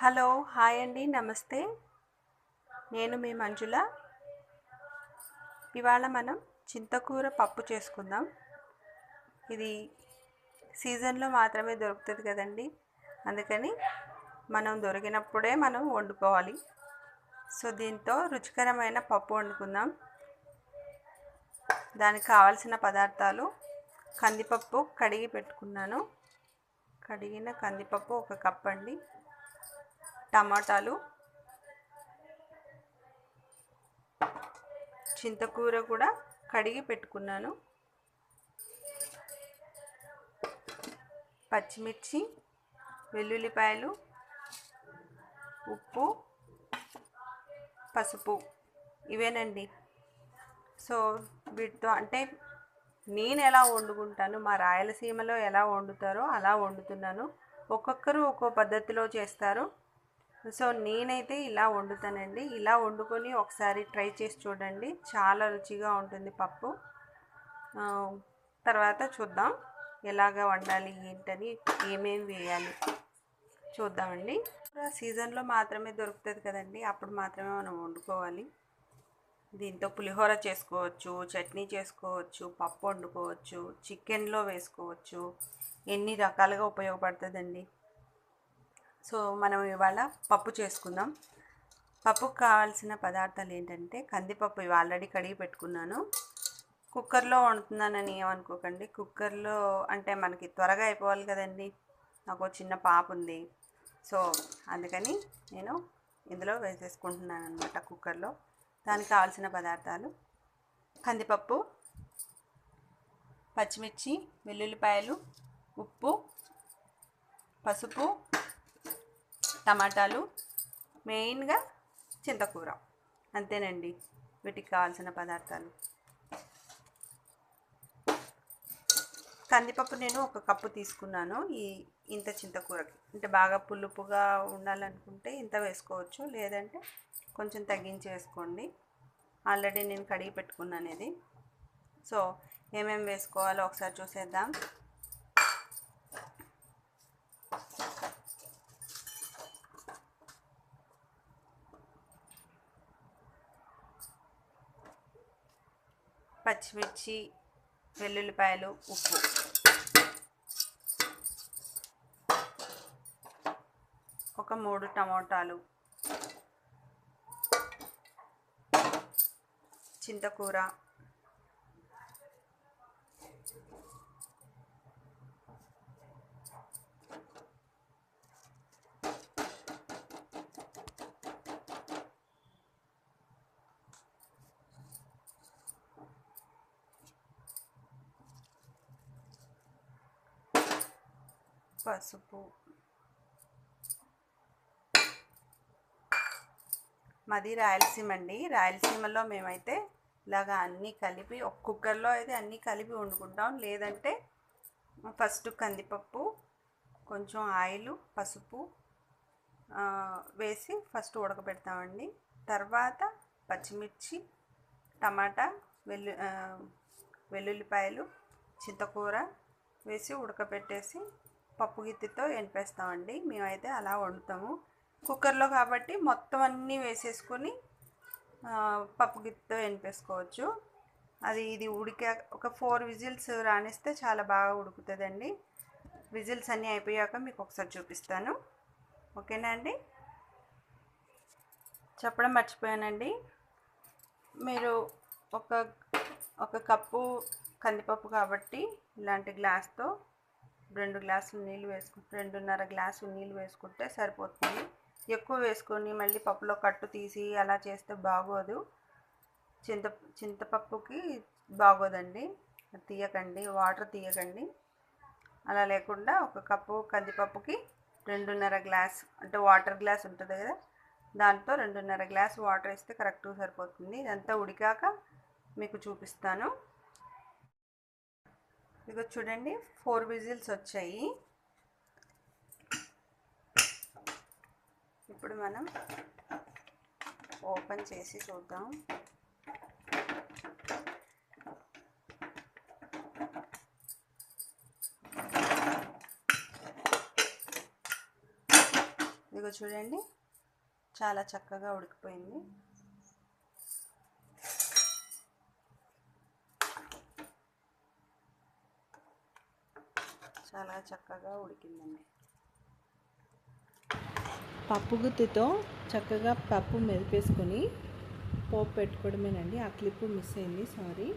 Hello hi అండి నమస్తే. నేను మీ మంజుల. ఇవాళ మనం చింతకూర పప్పు చేసుకుందాం. ఇది సీజన్లో మాత్రమే దొరుకుతుంది కదండి, అందుకని మనం దొరికినప్పుడే మనం వండుకోవాలి. సో దీంతో రుచికరమైన పప్పు వండుకుందాం. దానికి కావాల్సిన పదార్థాలు: కందిపప్పు కడిగి పెట్టుకున్నాను, కడిగిన కందిపప్పు 1 కప్ అండి. టమాటాలు, చింతకూర కూడా కడిగి పెట్టుకున్నాను, పచ్చిమిర్చి, వెల్లుల్లిపాయలు, ఉప్పు, పసుపు, ఇవేనండి. సో వీటితో అంటే నేను ఎలా వండుకుంటాను, మా రాయలసీమలో ఎలా వండుతారో అలా వండుతున్నాను. ఒక్కొక్కరు ఒక్కో పద్ధతిలో చేస్తారు. సో నేనైతే ఇలా వండుతానండి. ఇలా వండుకొని ఒకసారి ట్రై చేసి చూడండి, చాలా రుచిగా ఉంటుంది పప్పు. తర్వాత చూద్దాం ఎలాగ వండాలి ఏంటని, ఏమేమి వేయాలి చూద్దామండి. సీజన్లో మాత్రమే దొరుకుతుంది కదండి, అప్పుడు మాత్రమే మనం వండుకోవాలి. దీంతో పులిహోర చేసుకోవచ్చు, చట్నీ చేసుకోవచ్చు, పప్పు వండుకోవచ్చు, చికెన్లో వేసుకోవచ్చు, ఎన్ని రకాలుగా ఉపయోగపడుతుందండి. సో మనం ఇవాళ పప్పు చేసుకుందాం. పప్పుకు కావాల్సిన పదార్థాలు ఏంటంటే, కందిపప్పు ఇవి ఆల్రెడీ కడిగి పెట్టుకున్నాను. కుక్కర్లో వండుతున్నానని ఏమనుకోకండి. కుక్కర్లో అంటే మనకి త్వరగా అయిపోవాలి కదండి, నాకు చిన్న పాప ఉంది. సో అందుకని నేను ఇందులో వేసేసుకుంటున్నాను అనమాట, కుక్కర్లో. దానికి కావాల్సిన పదార్థాలు: కందిపప్పు, పచ్చిమిర్చి, వెల్లుల్లిపాయలు, ఉప్పు, పసుపు, టమాటాలు, మెయిన్గా చింతకూర. అంతేనండి వీటికి కావాల్సిన పదార్థాలు. కందిపప్పు నేను 1 కప్పు తీసుకున్నాను. ఇంత చింతకూరకి అంటే బాగా పులుపుగా ఉండాలనుకుంటే ఇంత వేసుకోవచ్చు, లేదంటే కొంచెం తగ్గించి వేసుకోండి. ఆల్రెడీ నేను కడిగి పెట్టుకున్నాను ఇది. సో ఏమేమి వేసుకోవాలో ఒకసారి చూసేద్దాం. పచ్చిమిర్చి, వెల్లుల్లిపాయలు, ఉప్పు, ఒక 3 టమోటాలు, చింతకూర, పసుపు. మాది రాయలసీమ అండి. రాయలసీమలో మేమైతే ఇలాగా అన్నీ కలిపి ఒక కుక్కర్లో అయితే అన్నీ కలిపి వండుకుంటాం. లేదంటే ఫస్ట్ కందిపప్పు, కొంచెం ఆయిల్, పసుపు వేసి ఫస్ట్ ఉడకబెడతామండి. తర్వాత పచ్చిమిర్చి, టమాటా, వెల్లుల్లిపాయలు, చింతకూర వేసి ఉడకబెట్టేసి పప్పు గిత్తితో ఎనిపేస్తామండి. మేమైతే అలా వండుతాము. కుక్కర్లో కాబట్టి మొత్తం అన్నీ వేసేసుకొని పప్పు గిత్తితో ఎనిపేసుకోవచ్చు. ఇది ఉడికా ఒక 4 విజిల్స్ రానిస్తే చాలా బాగా ఉడుకుతుందండి. విజిల్స్ అన్నీ అయిపోయాక మీకు ఒకసారి చూపిస్తాను. ఓకేనా అండి? చెప్పడం మర్చిపోయానండి, మీరు ఒక కప్పు కందిపప్పు కాబట్టి ఇలాంటి గ్లాస్తో 2 గ్లాసులు నీళ్ళు 2.5 గ్లాసులు నీళ్ళు వేసుకుంటే సరిపోతుంది. ఎక్కువ వేసుకొని మళ్ళీ పప్పులో కట్టు తీసి అలా చేస్తే బాగోదు. చింతపప్పుకి బాగోదండి, తీయకండి, వాటర్ తీయకండి. అలా లేకుండా 1 కప్పు కందిపప్పుకి 2.5 గ్లాస్ అంటే వాటర్ గ్లాస్ ఉంటుంది కదా, దాంతో 2.5 గ్లాస్ వాటర్ వేస్తే కరెక్ట్గా సరిపోతుంది. ఇదంతా ఉడికాక మీకు చూపిస్తాను. ఇదిగో చూడండి, 4 విజిల్స్ వచ్చాయి. ఇప్పుడు మనం ఓపెన్ చేసి చూద్దాం. ఇదిగో చూడండి, చాలా చక్కగా ఉడికిపోయింది. చాలా చక్కగా ఉడికిందండి. పప్పు గుత్తితో చక్కగా పప్పు మెదిపేసుకొని పోపు పెట్టుకోవడమేనండి. ఆ క్లిప్ మిస్ అయింది, సారీ.